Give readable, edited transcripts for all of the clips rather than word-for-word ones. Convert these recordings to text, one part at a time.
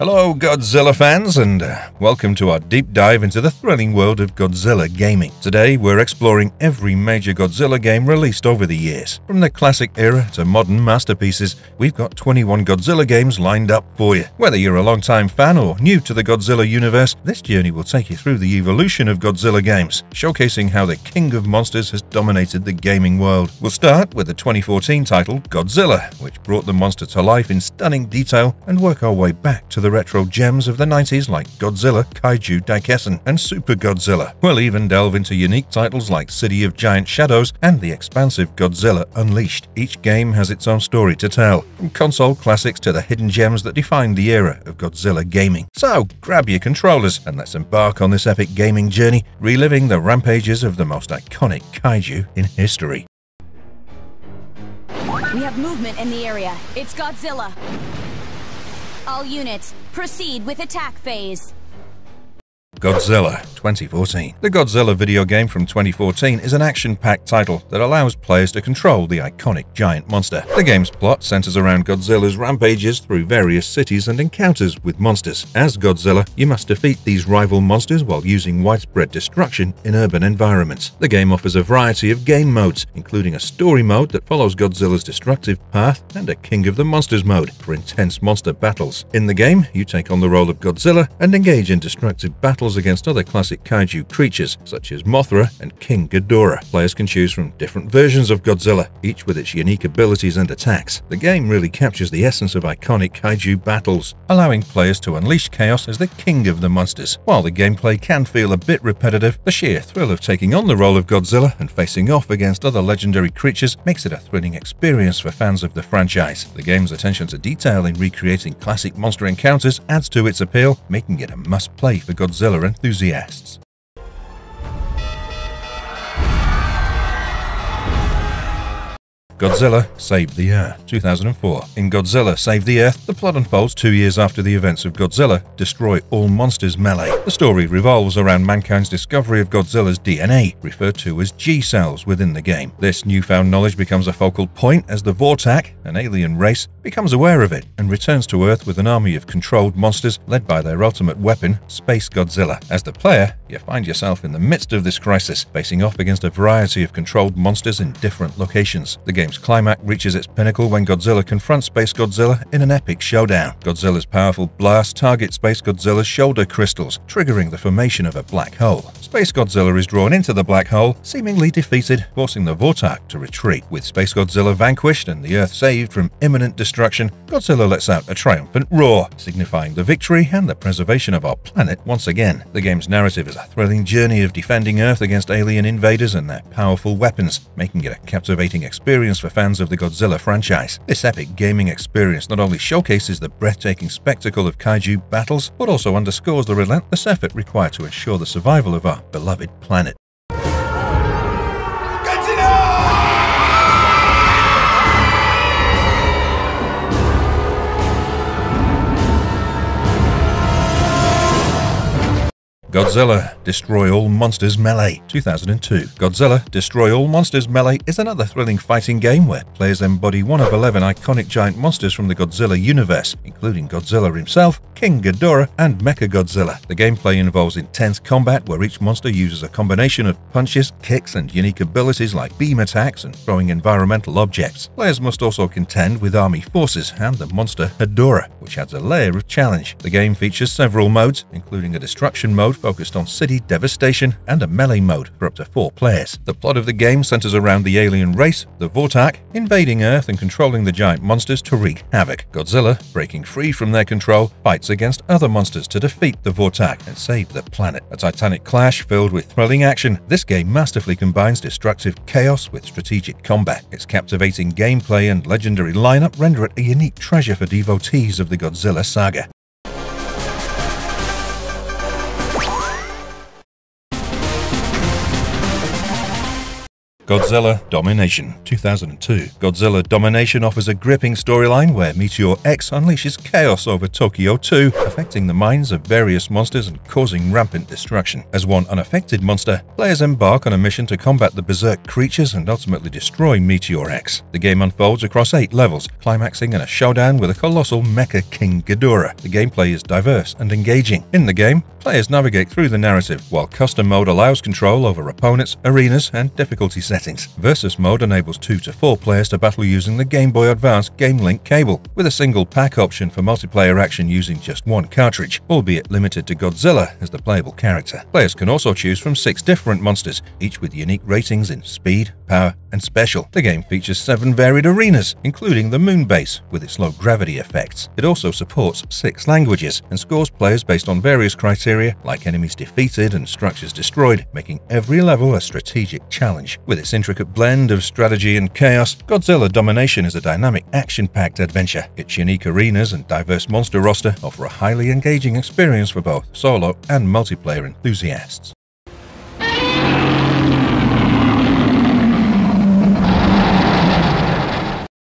Hello Godzilla fans, and welcome to our deep dive into the thrilling world of Godzilla gaming. Today we're exploring every major Godzilla game released over the years. From the classic era to modern masterpieces, we've got 21 Godzilla games lined up for you. Whether you're a long-time fan or new to the Godzilla universe, this journey will take you through the evolution of Godzilla games, showcasing how the king of monsters has dominated the gaming world. We'll start with the 2014 title Godzilla, which brought the monster to life in stunning detail, and work our way back to the retro gems of the 90s like Godzilla, Kaiju, Daikessen, and Super Godzilla. We'll even delve into unique titles like City of Giant Shadows and the expansive Godzilla Unleashed. Each game has its own story to tell, from console classics to the hidden gems that defined the era of Godzilla gaming. So grab your controllers and let's embark on this epic gaming journey, reliving the rampages of the most iconic Kaiju in history. We have movement in the area. It's Godzilla. All units, proceed with attack phase. Godzilla 2014. The Godzilla video game from 2014 is an action-packed title that allows players to control the iconic giant monster. The game's plot centers around Godzilla's rampages through various cities and encounters with monsters. As Godzilla, you must defeat these rival monsters while using widespread destruction in urban environments. The game offers a variety of game modes, including a story mode that follows Godzilla's destructive path and a King of the Monsters mode for intense monster battles. In the game, you take on the role of Godzilla and engage in destructive battles against other classic kaiju creatures such as Mothra and King Ghidorah. Players can choose from different versions of Godzilla, each with its unique abilities and attacks. The game really captures the essence of iconic kaiju battles, allowing players to unleash chaos as the king of the monsters. While the gameplay can feel a bit repetitive, the sheer thrill of taking on the role of Godzilla and facing off against other legendary creatures makes it a thrilling experience for fans of the franchise. The game's attention to detail in recreating classic monster encounters adds to its appeal, making it a must-play for Godzilla enthusiasts. Godzilla Saved the Earth 2004. In Godzilla Save the Earth, the plot unfolds 2 years after the events of Godzilla Destroy All Monsters Melee. The story revolves around mankind's discovery of Godzilla's DNA, referred to as G-cells within the game. This newfound knowledge becomes a focal point as the Vortak, an alien race, becomes aware of it and returns to Earth with an army of controlled monsters led by their ultimate weapon, Space Godzilla. As the player, you find yourself in the midst of this crisis, facing off against a variety of controlled monsters in different locations. The game's climax reaches its pinnacle when Godzilla confronts Space Godzilla in an epic showdown. Godzilla's powerful blast targets Space Godzilla's shoulder crystals, triggering the formation of a black hole. Space Godzilla is drawn into the black hole, seemingly defeated, forcing the Vortak to retreat. With Space Godzilla vanquished and the Earth saved from imminent destruction, Godzilla lets out a triumphant roar, signifying the victory and the preservation of our planet once again. The game's narrative is a thrilling journey of defending Earth against alien invaders and their powerful weapons, making it a captivating experience for fans of the Godzilla franchise. This epic gaming experience not only showcases the breathtaking spectacle of kaiju battles, but also underscores the relentless effort required to ensure the survival of our beloved planet. Godzilla Destroy All Monsters Melee 2002. Godzilla Destroy All Monsters Melee is another thrilling fighting game where players embody one of 11 iconic giant monsters from the Godzilla universe, including Godzilla himself, King Ghidorah, and Mechagodzilla. The gameplay involves intense combat where each monster uses a combination of punches, kicks, and unique abilities like beam attacks and throwing environmental objects. Players must also contend with army forces and the monster Ghidorah, which adds a layer of challenge. The game features several modes, including a destruction mode focused on city devastation and a melee mode for up to 4 players. The plot of the game centers around the alien race, the Vortak, invading Earth and controlling the giant monsters to wreak havoc. Godzilla, breaking free from their control, fights against other monsters to defeat the Vortak and save the planet. A titanic clash filled with thrilling action, this game masterfully combines destructive chaos with strategic combat. Its captivating gameplay and legendary lineup render it a unique treasure for devotees of the Godzilla saga. Godzilla Domination, 2002. Godzilla Domination offers a gripping storyline where Meteor X unleashes chaos over Tokyo 2, affecting the minds of various monsters and causing rampant destruction. As one unaffected monster, players embark on a mission to combat the berserk creatures and ultimately destroy Meteor X. The game unfolds across 8 levels, climaxing in a showdown with a colossal mecha King Ghidorah. The gameplay is diverse and engaging. In the game, players navigate through the narrative, while custom mode allows control over opponents, arenas, and difficulty settings. Versus mode enables 2 to 4 players to battle using the Game Boy Advance Game Link cable, with a single pack option for multiplayer action using just 1 cartridge, albeit limited to Godzilla as the playable character. Players can also choose from 6 different monsters, each with unique ratings in speed, power, and special. The game features 7 varied arenas, including the moon base, with its low gravity effects. It also supports 6 languages, and scores players based on various criteria like enemies defeated and structures destroyed, making every level a strategic challenge. With its intricate blend of strategy and chaos, Godzilla Domination is a dynamic, action-packed adventure. Its unique arenas and diverse monster roster offer a highly engaging experience for both solo and multiplayer enthusiasts.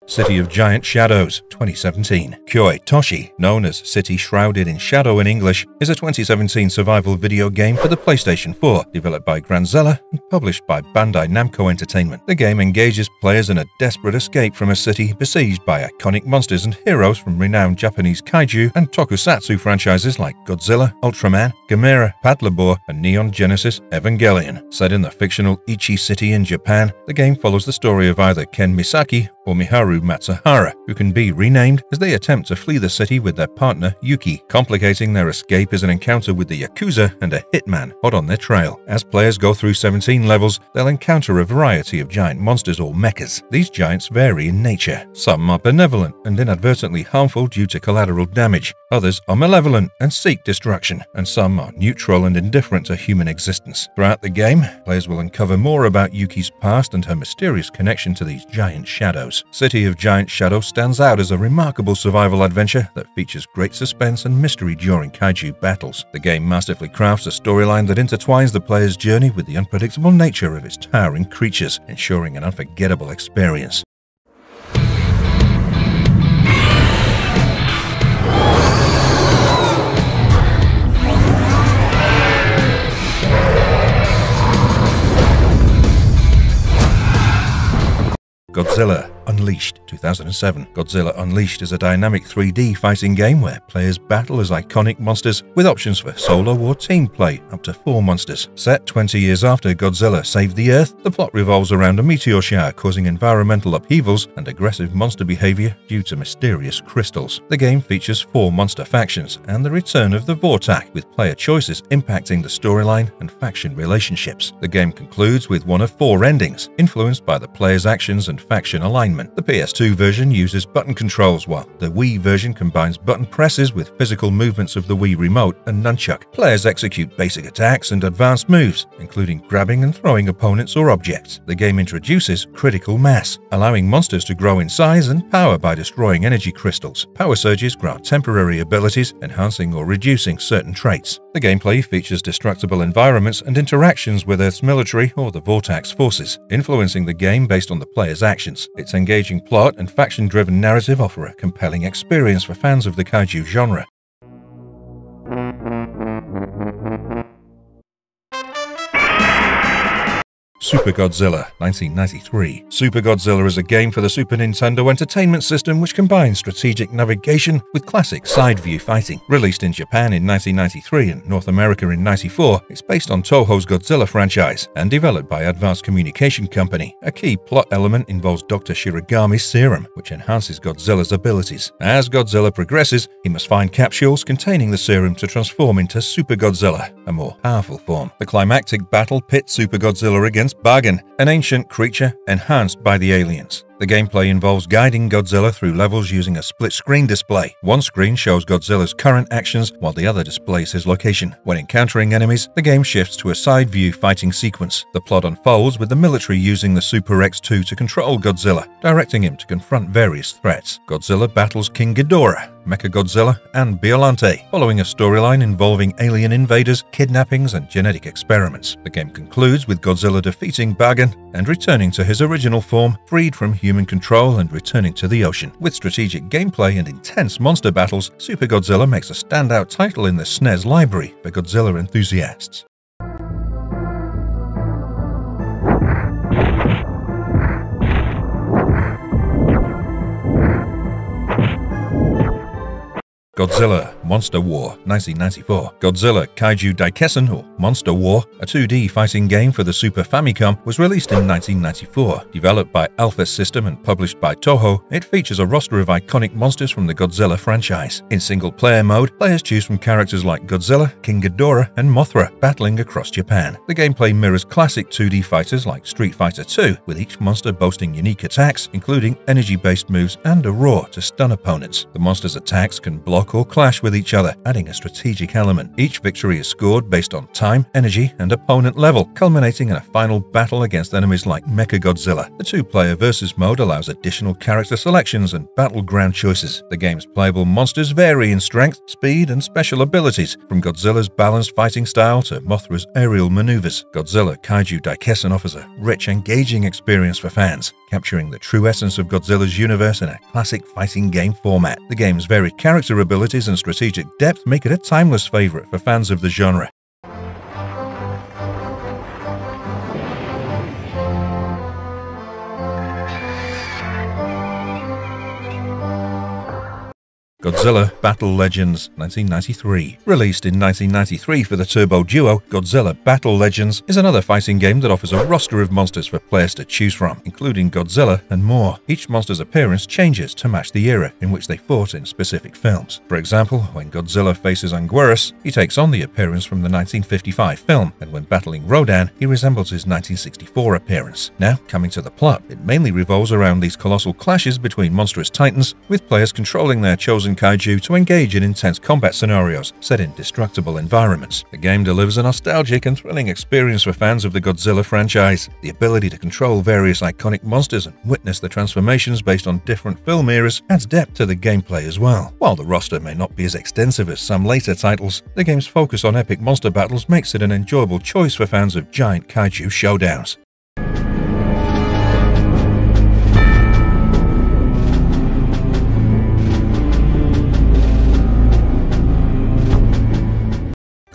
City of Giant Shadows, 2017. Kyoi Toshi, known as City Shrouded in Shadow in English, is a 2017 survival video game for the PlayStation 4, developed by Godzilla and published by Bandai Namco Entertainment. The game engages players in a desperate escape from a city besieged by iconic monsters and heroes from renowned Japanese Kaiju and Tokusatsu franchises like Godzilla, Ultraman, Gamera, Patlabor, and Neon Genesis Evangelion. Set in the fictional Ichi City in Japan, the game follows the story of either Ken Misaki or Miharu Matsuhara, who can be renamed as they attempt to flee the city with their partner Yuki. Complicating their escape is an encounter with the Yakuza and a hitman hot on their trail. As players go through 17 levels, they'll encounter a variety of giant monsters or mechas. These giants vary in nature. Some are benevolent and inadvertently harmful due to collateral damage. Others are malevolent and seek destruction, and some are neutral and indifferent to human existence. Throughout the game, players will uncover more about Yuki's past and her mysterious connection to these giant shadows. City of Giant Shadow stands out as a remarkable survival adventure that features great suspense and mystery during kaiju battles. The game masterfully crafts a storyline that intertwines the player's journey with the unpredictable nature of its towering creatures, ensuring an unforgettable experience. Godzilla Unleashed, 2007. Godzilla Unleashed is a dynamic 3D fighting game where players battle as iconic monsters with options for solo or team play up to 4 monsters. Set 20 years after Godzilla saved the Earth, the plot revolves around a meteor shower causing environmental upheavals and aggressive monster behavior due to mysterious crystals. The game features 4 monster factions and the return of the Vortak, with player choices impacting the storyline and faction relationships. The game concludes with one of 4 endings, influenced by the player's actions and faction alignment. The PS2 version uses button controls, while the Wii version combines button presses with physical movements of the Wii remote and nunchuck. Players execute basic attacks and advanced moves, including grabbing and throwing opponents or objects. The game introduces critical mass, allowing monsters to grow in size and power by destroying energy crystals. Power surges grant temporary abilities, enhancing or reducing certain traits. The gameplay features destructible environments and interactions with Earth's military or the Vortak's forces, influencing the game based on the player's actions. Its engaging plot and faction-driven narrative offer a compelling experience for fans of the kaiju genre. Super Godzilla, 1993. Super Godzilla is a game for the Super Nintendo Entertainment System which combines strategic navigation with classic side-view fighting. Released in Japan in 1993 and North America in 1994, it's based on Toho's Godzilla franchise and developed by Advanced Communication Company. A key plot element involves Dr. Shirogami's serum, which enhances Godzilla's abilities. As Godzilla progresses, he must find capsules containing the serum to transform into Super Godzilla, a more powerful form. The climactic battle pits Super Godzilla against Bagan, an ancient creature enhanced by the aliens. The gameplay involves guiding Godzilla through levels using a split-screen display. One screen shows Godzilla's current actions, while the other displays his location. When encountering enemies, the game shifts to a side-view fighting sequence. The plot unfolds with the military using the Super X-2 to control Godzilla, directing him to confront various threats. Godzilla battles King Ghidorah, Mechagodzilla, and Biollante, following a storyline involving alien invaders, kidnappings, and genetic experiments. The game concludes with Godzilla defeating Bagan and returning to his original form, freed from human control and returning to the ocean. With strategic gameplay and intense monster battles, Super Godzilla makes a standout title in the SNES library for Godzilla enthusiasts. Godzilla Monster War, 1994. Godzilla Kaiju Daikessen, or Monster War, a 2D fighting game for the Super Famicom, was released in 1994. Developed by Alpha System and published by Toho, it features a roster of iconic monsters from the Godzilla franchise. In single-player mode, players choose from characters like Godzilla, King Ghidorah, and Mothra, battling across Japan. The gameplay mirrors classic 2D fighters like Street Fighter II, with each monster boasting unique attacks, including energy-based moves and a roar to stun opponents. The monster's attacks can block or clash with each other, adding a strategic element. Each victory is scored based on time, energy, and opponent level, culminating in a final battle against enemies like Mechagodzilla. The two-player versus mode allows additional character selections and battleground choices. The game's playable monsters vary in strength, speed, and special abilities, from Godzilla's balanced fighting style to Mothra's aerial maneuvers. Godzilla Kaiju Daikessen offers a rich, engaging experience for fans, capturing the true essence of Godzilla's universe in a classic fighting game format. The game's varied character abilities and strategic depth make it a timeless favorite for fans of the genre. Godzilla Battle Legends, 1993. Released in 1993 for the Turbo Duo, Godzilla Battle Legends is another fighting game that offers a roster of monsters for players to choose from, including Godzilla and more. Each monster's appearance changes to match the era in which they fought in specific films. For example, when Godzilla faces Anguirus, he takes on the appearance from the 1955 film, and when battling Rodan, he resembles his 1964 appearance. Now, coming to the plot, it mainly revolves around these colossal clashes between monstrous titans, with players controlling their chosen kaiju to engage in intense combat scenarios set in destructible environments. The game delivers a nostalgic and thrilling experience for fans of the Godzilla franchise. The ability to control various iconic monsters and witness the transformations based on different film eras adds depth to the gameplay as well. While the roster may not be as extensive as some later titles, the game's focus on epic monster battles makes it an enjoyable choice for fans of giant kaiju showdowns.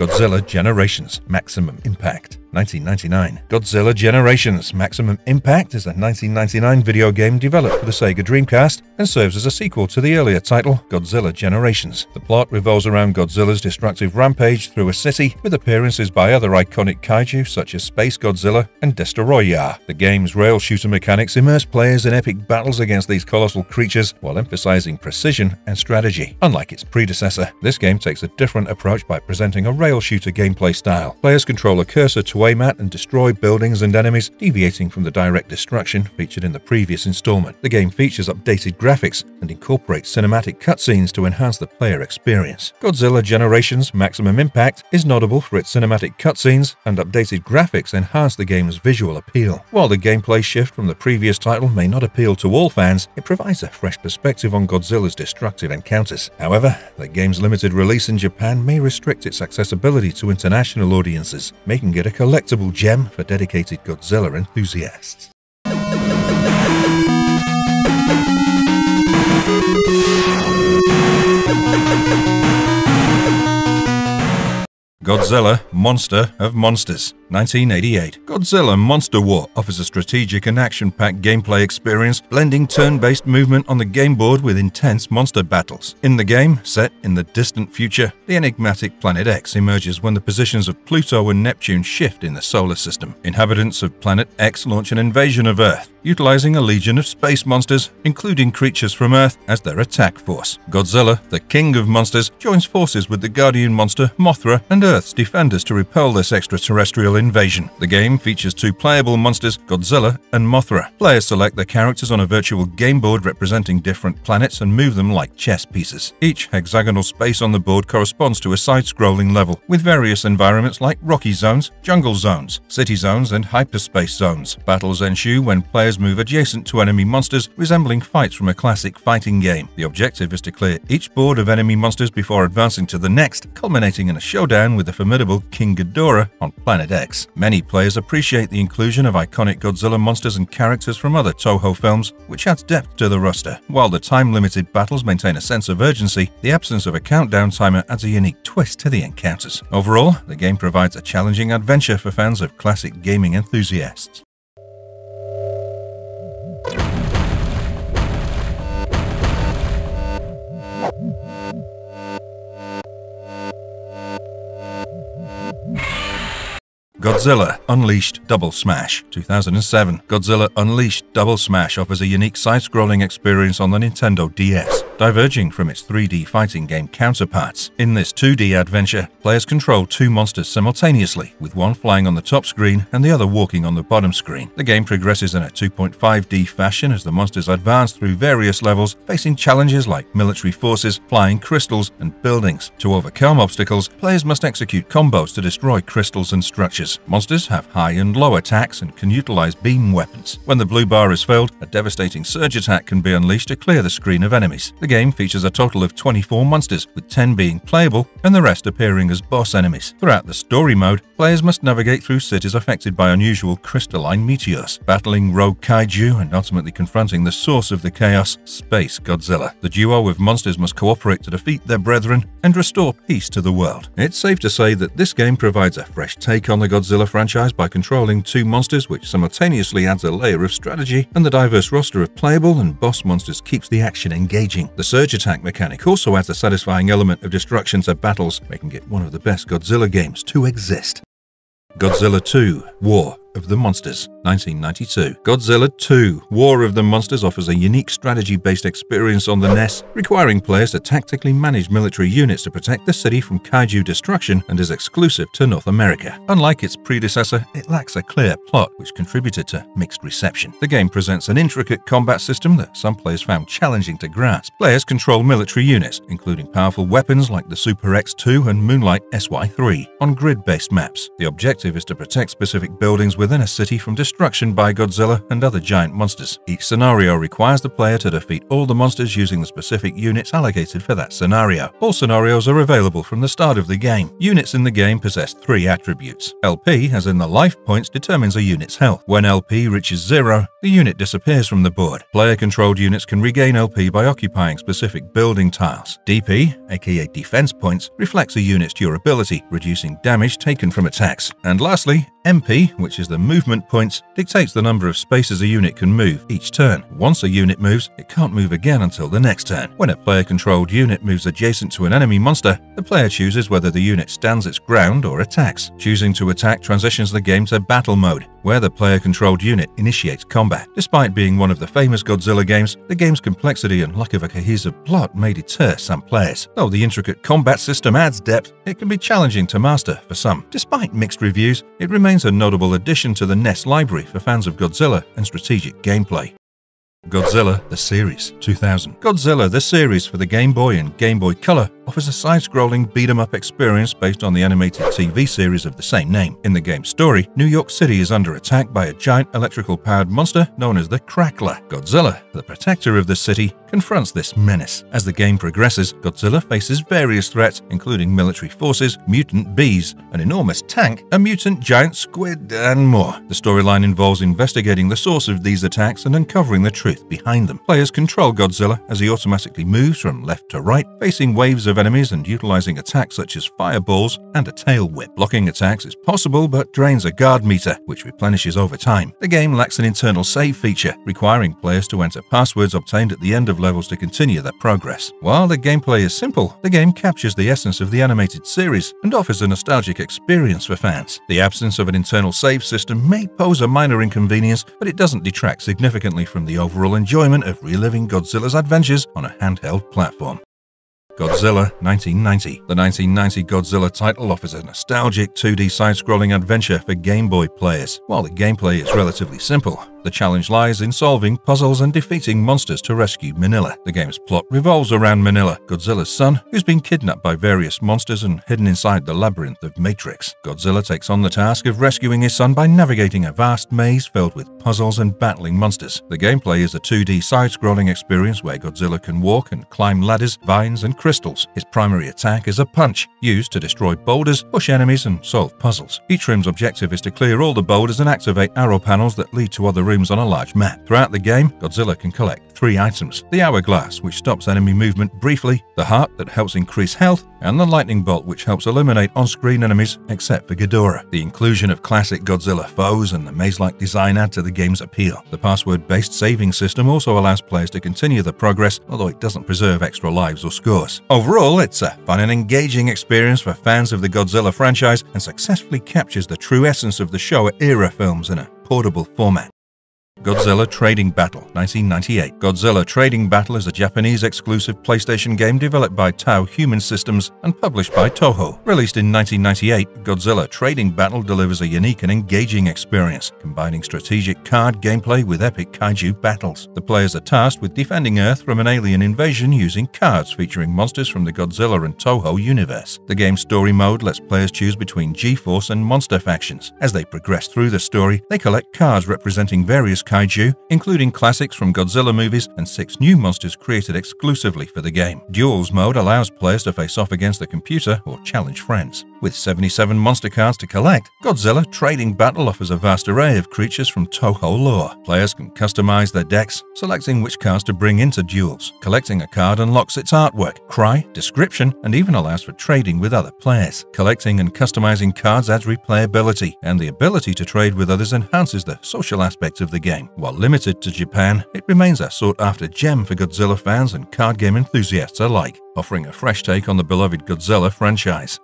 Godzilla Generations Maximum Impact, 1999. Godzilla Generations Maximum Impact is a 1999 video game developed for the Sega Dreamcast and serves as a sequel to the earlier title, Godzilla Generations. The plot revolves around Godzilla's destructive rampage through a city, with appearances by other iconic kaiju such as Space Godzilla and Royale. The game's rail shooter mechanics immerse players in epic battles against these colossal creatures while emphasizing precision and strategy. Unlike its predecessor, this game takes a different approach by presenting a rail shooter gameplay style. Players control a cursor to aim at and destroy buildings and enemies, deviating from the direct destruction featured in the previous installment. The game features updated graphics and incorporates cinematic cutscenes to enhance the player experience. Godzilla Generations Maximum Impact is notable for its cinematic cutscenes, and updated graphics enhance the game's visual appeal. While the gameplay shift from the previous title may not appeal to all fans, it provides a fresh perspective on Godzilla's destructive encounters. However, the game's limited release in Japan may restrict its accessibility to international audiences, making it a collectible gem for dedicated Godzilla enthusiasts. Godzilla Monster of Monsters, 1988. Godzilla Monster War offers a strategic and action-packed gameplay experience, blending turn-based movement on the game board with intense monster battles. In the game, set in the distant future, the enigmatic Planet X emerges when the positions of Pluto and Neptune shift in the solar system. Inhabitants of Planet X launch an invasion of Earth, utilizing a legion of space monsters, including creatures from Earth, as their attack force. Godzilla, the king of monsters, joins forces with the guardian monster Mothra and Earth's defenders to repel this extraterrestrial Invasion. The game features two playable monsters, Godzilla and Mothra. Players select their characters on a virtual game board representing different planets and move them like chess pieces. Each hexagonal space on the board corresponds to a side-scrolling level, with various environments like rocky zones, jungle zones, city zones, and hyperspace zones. Battles ensue when players move adjacent to enemy monsters, resembling fights from a classic fighting game. The objective is to clear each board of enemy monsters before advancing to the next, culminating in a showdown with the formidable King Ghidorah on Planet X. Many players appreciate the inclusion of iconic Godzilla monsters and characters from other Toho films, which adds depth to the roster. While the time-limited battles maintain a sense of urgency, the absence of a countdown timer adds a unique twist to the encounters. Overall, the game provides a challenging adventure for fans of classic gaming enthusiasts. Godzilla Unleashed Double Smash 2007. Godzilla Unleashed Double Smash offers a unique side-scrolling experience on the Nintendo DS, diverging from its 3D fighting game counterparts. In this 2D adventure, players control two monsters simultaneously, with one flying on the top screen and the other walking on the bottom screen. The game progresses in a 2.5D fashion as the monsters advance through various levels, facing challenges like military forces, flying crystals, and buildings. To overcome obstacles, players must execute combos to destroy crystals and structures. Monsters have high and low attacks and can utilize beam weapons. When the blue bar is filled, a devastating surge attack can be unleashed to clear the screen of enemies. The game features a total of 24 monsters, with 10 being playable and the rest appearing as boss enemies. Throughout the story mode, players must navigate through cities affected by unusual crystalline meteors, battling rogue Kaiju and ultimately confronting the source of the chaos, Space Godzilla. The duo of monsters must cooperate to defeat their brethren and restore peace to the world. It's safe to say that this game provides a fresh take on the Godzilla franchise by controlling two monsters, which simultaneously adds a layer of strategy, and the diverse roster of playable and boss monsters keeps the action engaging. The surge attack mechanic also adds a satisfying element of destruction to battles, making it one of the best Godzilla games to exist. Godzilla 2 War of the Monsters 1992. Godzilla 2 War of the Monsters offers a unique strategy-based experience on the NES, requiring players to tactically manage military units to protect the city from Kaiju destruction, and is exclusive to North America. Unlike its predecessor, it lacks a clear plot, which contributed to mixed reception. The game presents an intricate combat system that some players found challenging to grasp. Players control military units, including powerful weapons like the Super X2 and Moonlight SY3, on grid-based maps. The objective is to protect specific buildings within a city from destruction by Godzilla and other giant monsters. Each scenario requires the player to defeat all the monsters using the specific units allocated for that scenario. All scenarios are available from the start of the game. Units in the game possess three attributes. LP, as in the life points, determines a unit's health. When LP reaches 0, the unit disappears from the board. Player-controlled units can regain LP by occupying specific building tiles. DP, aka defense points, reflects a unit's durability, reducing damage taken from attacks. And lastly, MP, which is the movement points, dictates the number of spaces a unit can move each turn. Once a unit moves, it can't move again until the next turn. When a player-controlled unit moves adjacent to an enemy monster, the player chooses whether the unit stands its ground or attacks. Choosing to attack transitions the game to battle mode, where the player-controlled unit initiates combat. Despite being one of the famous Godzilla games, the game's complexity and lack of a cohesive plot may deter some players. Though the intricate combat system adds depth, it can be challenging to master for some. Despite mixed reviews, it remains a notable addition to the NES library for fans of Godzilla and strategic gameplay. Godzilla The Series 2000. Godzilla The Series for the Game Boy and Game Boy Color offers a side-scrolling beat-em-up experience based on the animated TV series of the same name. In the game's story, New York City is under attack by a giant electrical-powered monster known as the Crackler. Godzilla, the protector of the city, confronts this menace. As the game progresses, Godzilla faces various threats, including military forces, mutant bees, an enormous tank, a mutant giant squid, and more. The storyline involves investigating the source of these attacks and uncovering the truth behind them. Players control Godzilla as he automatically moves from left to right, facing waves of enemies and utilizing attacks such as fireballs and a tail whip. Blocking attacks is possible but drains a guard meter, which replenishes over time. The game lacks an internal save feature, requiring players to enter passwords obtained at the end of levels to continue their progress. While the gameplay is simple, the game captures the essence of the animated series and offers a nostalgic experience for fans. The absence of an internal save system may pose a minor inconvenience, but it doesn't detract significantly from the overall enjoyment of reliving Godzilla's adventures on a handheld platform. Godzilla 1990. The 1990 Godzilla title offers a nostalgic 2D side-scrolling adventure for Game Boy players. While the gameplay is relatively simple, the challenge lies in solving puzzles and defeating monsters to rescue Minilla. The game's plot revolves around Minilla, Godzilla's son, who's been kidnapped by various monsters and hidden inside the labyrinth of Matrix. Godzilla takes on the task of rescuing his son by navigating a vast maze filled with puzzles and battling monsters. The gameplay is a 2D side-scrolling experience where Godzilla can walk and climb ladders, vines, and crystals. His primary attack is a punch, used to destroy boulders, push enemies, and solve puzzles. Each room's objective is to clear all the boulders and activate arrow panels that lead to other rooms on a large map. Throughout the game, Godzilla can collect 3 items: the hourglass, which stops enemy movement briefly, the heart that helps increase health, and the lightning bolt, which helps eliminate on-screen enemies except for Ghidorah. The inclusion of classic Godzilla foes and the maze-like design add to the game's appeal. The password-based saving system also allows players to continue the progress, although it doesn't preserve extra lives or scores. Overall, it's a fun and engaging experience for fans of the Godzilla franchise and successfully captures the true essence of the Showa-era films in a portable format. Godzilla Trading Battle 1998. Godzilla Trading Battle is a Japanese-exclusive PlayStation game developed by Tau Human Systems and published by Toho. Released in 1998, Godzilla Trading Battle delivers a unique and engaging experience, combining strategic card gameplay with epic kaiju battles. The players are tasked with defending Earth from an alien invasion using cards featuring monsters from the Godzilla and Toho universe. The game's story mode lets players choose between G-Force and monster factions. As they progress through the story, they collect cards representing various Kaiju, including classics from Godzilla movies and 6 new monsters created exclusively for the game. Duels mode allows players to face off against the computer or challenge friends. With 77 monster cards to collect, Godzilla Trading Battle offers a vast array of creatures from Toho lore. Players can customize their decks, selecting which cards to bring into duels. Collecting a card unlocks its artwork, cry, description, and even allows for trading with other players. Collecting and customizing cards adds replayability, and the ability to trade with others enhances the social aspects of the game. While limited to Japan, it remains a sought-after gem for Godzilla fans and card game enthusiasts alike, offering a fresh take on the beloved Godzilla franchise.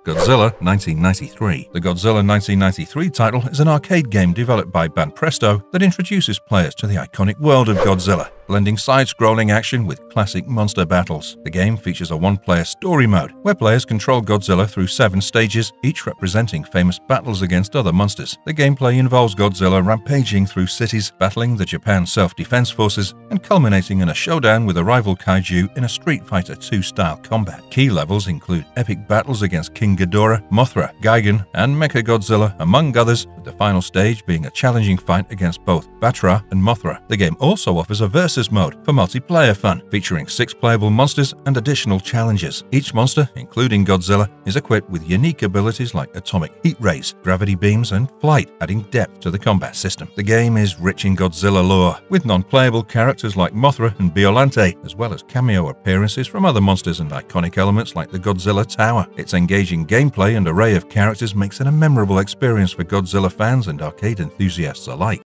Godzilla 1993. The Godzilla 1993 title is an arcade game developed by Banpresto that introduces players to the iconic world of Godzilla, blending side-scrolling action with classic monster battles. The game features a one-player story mode, where players control Godzilla through 7 stages, each representing famous battles against other monsters. The gameplay involves Godzilla rampaging through cities, battling the Japan Self-Defense Forces, and culminating in a showdown with a rival kaiju in a Street Fighter II style combat. Key levels include epic battles against King Ghidorah, Mothra, Gigan, and Mechagodzilla, among others, with the final stage being a challenging fight against both Batra and Mothra. The game also offers a versus mode for multiplayer fun, featuring 6 playable monsters and additional challenges. Each monster, including Godzilla, is equipped with unique abilities like atomic heat rays, gravity beams, and flight, adding depth to the combat system. The game is rich in Godzilla lore, with non-playable characters like Mothra and Biollante, as well as cameo appearances from other monsters and iconic elements like the Godzilla Tower. Its engaging gameplay and array of characters makes it a memorable experience for Godzilla fans and arcade enthusiasts alike.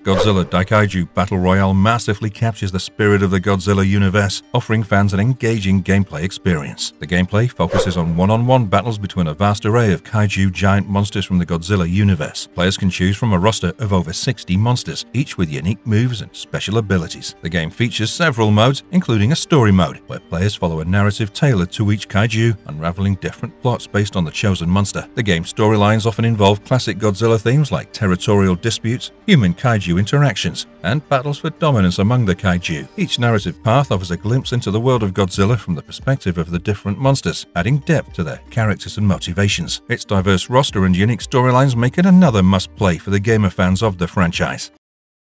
Godzilla Daikessen Battle Royale masterfully captures the spirit of the Godzilla universe, offering fans an engaging gameplay experience. The gameplay focuses on one-on-one battles between a vast array of kaiju giant monsters from the Godzilla universe. Players can choose from a roster of over 60 monsters, each with unique moves and special abilities. The game features several modes, including a story mode, where players follow a narrative tailored to each kaiju, unraveling different plots based on the chosen monster. The game's storylines often involve classic Godzilla themes like territorial disputes, human kaiju interactions, and battles for dominance among the kaiju. Each narrative path offers a glimpse into the world of Godzilla from the perspective of the different monsters, adding depth to their characters and motivations. Its diverse roster and unique storylines make it another must-play for the gamer fans of the franchise.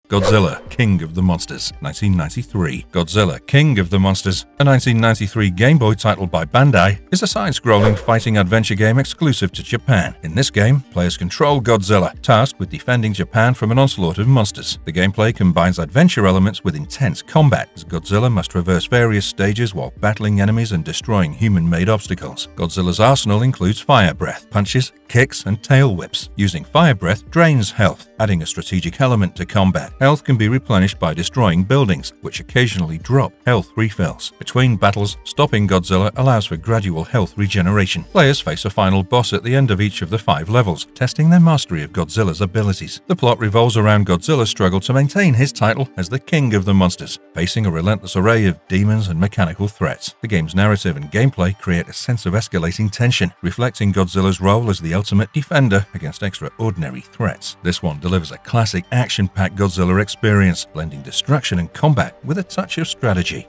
Godzilla, King of the Monsters, 1993. Godzilla, King of the Monsters, a 1993 Game Boy title by Bandai, is a side-scrolling fighting adventure game exclusive to Japan. In this game, players control Godzilla, tasked with defending Japan from an onslaught of monsters. The gameplay combines adventure elements with intense combat, as Godzilla must traverse various stages while battling enemies and destroying human-made obstacles. Godzilla's arsenal includes fire breath, punches, kicks, and tail whips. Using fire breath drains health, adding a strategic element to combat. Health can be replenished by destroying buildings, which occasionally drop health refills. Between battles, stopping Godzilla allows for gradual health regeneration. Players face a final boss at the end of each of the 5 levels, testing their mastery of Godzilla's abilities. The plot revolves around Godzilla's struggle to maintain his title as the king of the monsters, facing a relentless array of demons and mechanical threats. The game's narrative and gameplay create a sense of escalating tension, reflecting Godzilla's role as the ultimate defender against extraordinary threats. This one delivers a classic action-packed Godzilla experience, blending destruction and combat with a touch of strategy.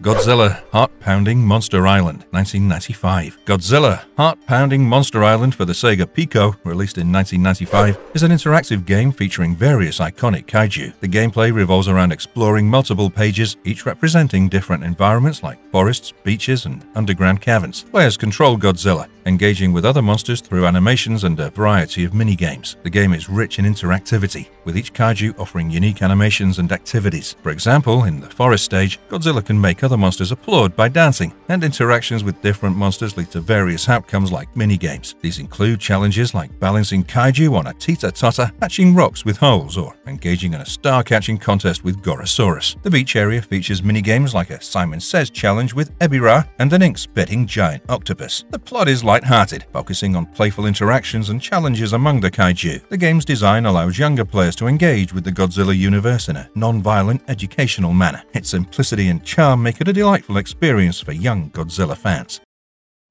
Godzilla Heart-Pounding Monster Island, 1995. Godzilla Heart-Pounding Monster Island for the Sega Pico, released in 1995, is an interactive game featuring various iconic kaiju. The gameplay revolves around exploring multiple pages, each representing different environments like forests, beaches, and underground caverns. Players control Godzilla, engaging with other monsters through animations and a variety of minigames. The game is rich in interactivity, with each kaiju offering unique animations and activities. For example, in the forest stage, Godzilla can make other monsters applaud by dancing, and interactions with different monsters lead to various outcomes like minigames. These include challenges like balancing kaiju on a teeter-totter, catching rocks with holes, or engaging in a star-catching contest with Gorosaurus. The beach area features minigames like a Simon Says challenge with Ebirah and an ink-spitting giant octopus. The plot is light-hearted, focusing on playful interactions and challenges among the kaiju. The game's design allows younger players to engage with the Godzilla universe in a non-violent, educational manner. Its simplicity and charm make it a delightful experience for young Godzilla fans.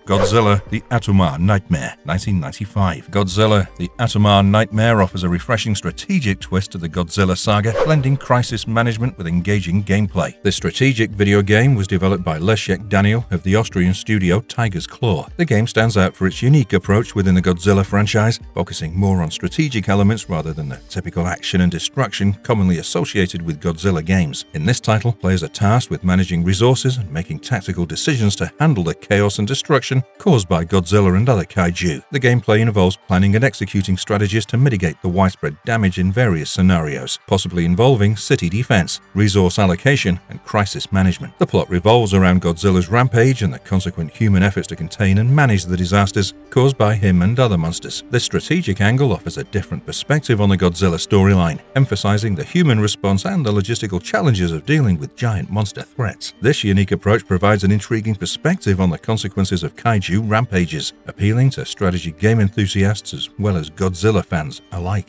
Godzilla The Atomar Nightmare, 1995. Godzilla The Atomar Nightmare offers a refreshing strategic twist to the Godzilla saga, blending crisis management with engaging gameplay. This strategic video game was developed by Leszek Daniel of the Austrian studio Tiger's Claw. The game stands out for its unique approach within the Godzilla franchise, focusing more on strategic elements rather than the typical action and destruction commonly associated with Godzilla games. In this title, players are tasked with managing resources and making tactical decisions to handle the chaos and destruction caused by Godzilla and other kaiju. The gameplay involves planning and executing strategies to mitigate the widespread damage in various scenarios, possibly involving city defense, resource allocation, and crisis management. The plot revolves around Godzilla's rampage and the consequent human efforts to contain and manage the disasters caused by him and other monsters. This strategic angle offers a different perspective on the Godzilla storyline, emphasizing the human response and the logistical challenges of dealing with giant monster threats. This unique approach provides an intriguing perspective on the consequences of Kaiju rampages, appealing to strategy game enthusiasts as well as Godzilla fans alike.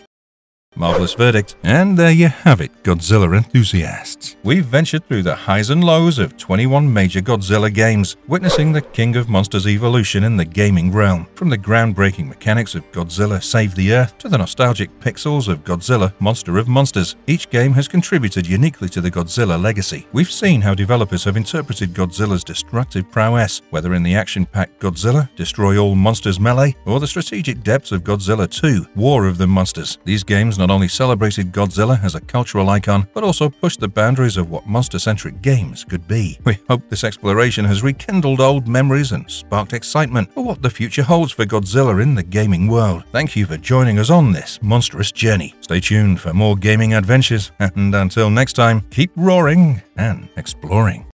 Marvelous verdict, and there you have it, Godzilla enthusiasts. We've ventured through the highs and lows of 21 major Godzilla games, witnessing the King of Monsters evolution in the gaming realm. From the groundbreaking mechanics of Godzilla Save the Earth to the nostalgic pixels of Godzilla Monster of Monsters, each game has contributed uniquely to the Godzilla legacy. We've seen how developers have interpreted Godzilla's destructive prowess, whether in the action-packed Godzilla Destroy All Monsters Melee or the strategic depths of Godzilla 2 War of the Monsters. These games not only celebrated Godzilla as a cultural icon, but also pushed the boundaries of what monster-centric games could be. We hope this exploration has rekindled old memories and sparked excitement for what the future holds for Godzilla in the gaming world. Thank you for joining us on this monstrous journey. Stay tuned for more gaming adventures, and until next time, keep roaring and exploring.